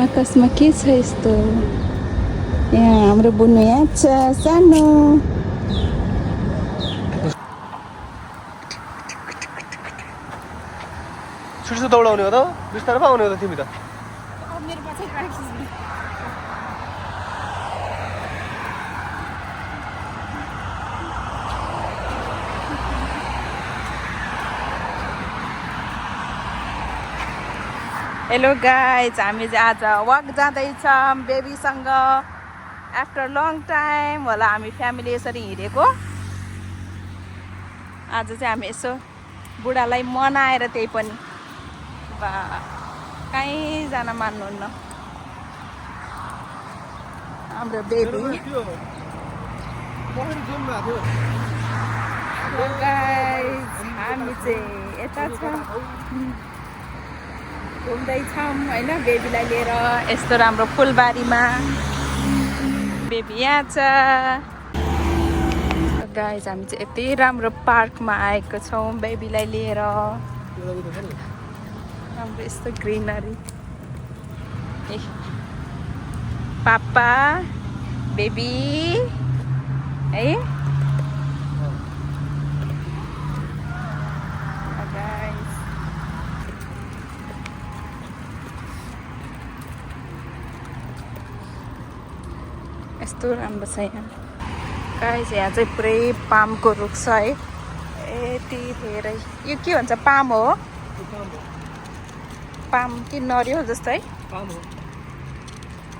आकाशमा के छ यस्तो? यहाँ हाम्रो बुनु यहाँ छ सानो। छिटो दौडाउने हो त बिस्तारै पो आउने हो त तिमी त हेलो गाइज, हामी चाहिँ आज वक जाँदैछौँ बेबीसँग। आफ्टर लङ टाइम होला हामी फ्यामिली यसरी हिँडेको। आज चाहिँ हामी यसो बुढालाई मनाएर त्यही पनि बा कहीँ जान मान्नुहुन्न हाम्रो बेबी। गाइज हामी चाहिँ यता छ घुम्दैछौँ होइन बेबीलाई लिएर यस्तो राम्रो फुलबारीमा। बेबी यहाँ छ। गाइज हामी चाहिँ यति राम्रो पार्कमा आएको छौँ बेबीलाई लिएर। हाम्रो यस्तो ग्रिनरी। ए पापा बेबी है यस्तो राम्रो छ यहाँ। गाइस यहाँ चाहिँ पुरै पामको रुख छ है, यति धेरै। यो के भन्छ? पाम हो? पाम कि नरिवल जस्तो है?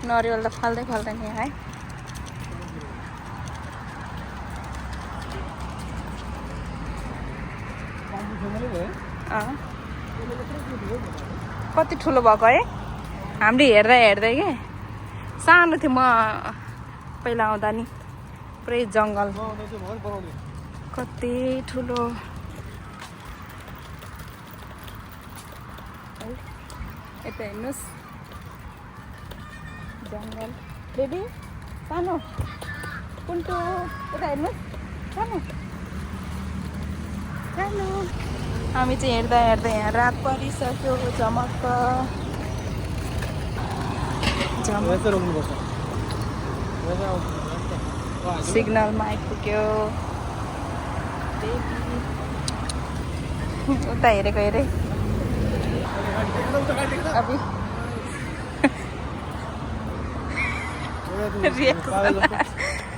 नरिवल त फल्दै फल्दैन यहाँ है। कति ठुलो भएको है हामीले हेर्दै हेर्दै के। सानो थियो म पहिला आउँदा नि, पुरै जङ्गल कति ठुलो। यता हेर्नुहोस् जङ्गल। बेबी सानो कुन्टो यता हेर्नुहोस् सानो सानो। हामी चाहिँ हेर्दा हेर्दा यहाँ रात परिसक्यो। झमक्क सिग्नलमा आइपुग्यो। उता हेरेको हेरे अभी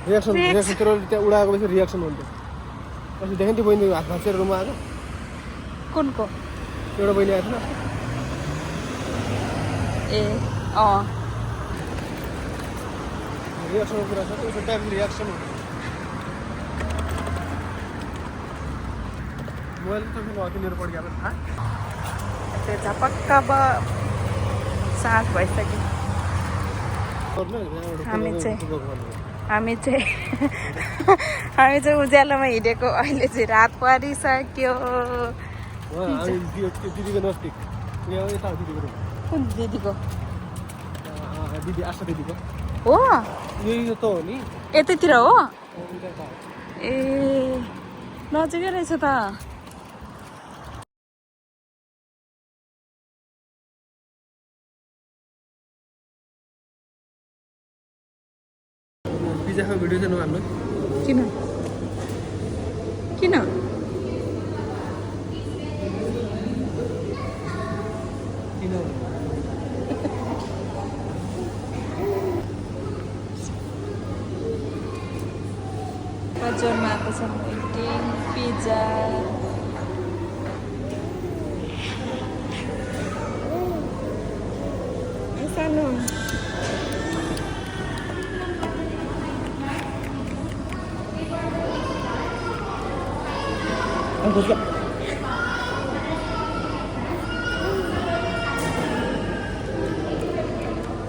रियाक्सन तेरो त्यहाँ उडाएको पछि रियाक्सन हुन्छ। पछि देखेँ त्यो बहिनी हात भाँचेर रुममा आएको। कुनको? एउटा बहिनी आएको थिएन ए रियाक्सनको कुरा छ त्यो टाइम रियाक्सन हुन्छ। मोबाइल त मेरो पड्यो अब थाहा। त्यो झपक्क अब साँझ भइसक्यो। हामी चाहिँ उज्यालोमा हिँडेको, अहिले चाहिँ रात परिसक्यो। दिदीको नजिक कुन दिदीको? दिदी आशा दिदीको हो? यही त हो नि, यतैतिर हो? ए नजिकै रहेछ त। पिज्जाको भिडियो चाहिँ नहाल्नु। किन किन? बजारमा आएको छ पिज्जा। सानो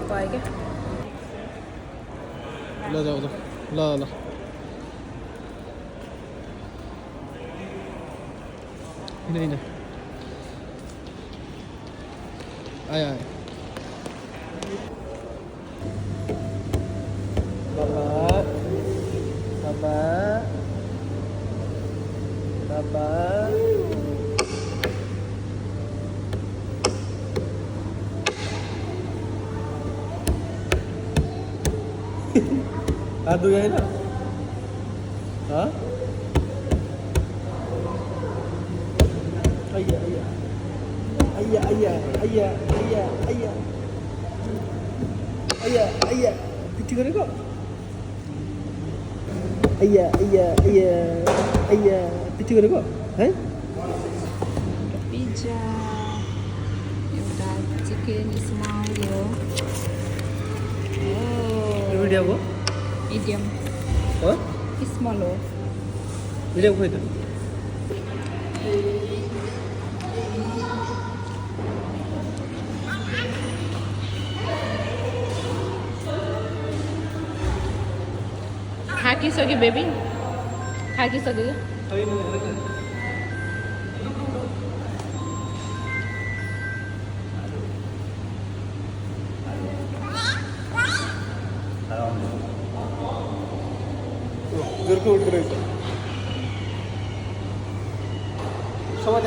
भयो क्या? ल जाऊ ल ल होइन आयो आयो। बाबा बाबा बाबा हात दुई होइन अय्या अय्या अय्या अय्या अय्या अय्या अय्या अय्या अय्या पिटी गरेको अय्या अय्या अय्या अय्या पिटी गरेको है पिज्जा एउटा चिकन स्मल हो भिडियो हो मिडियम हो स्मल हो भिडियो खोइ त थाकिसक्यो बेबी थाकिसक्यो जोरको उठ रहेछ समाज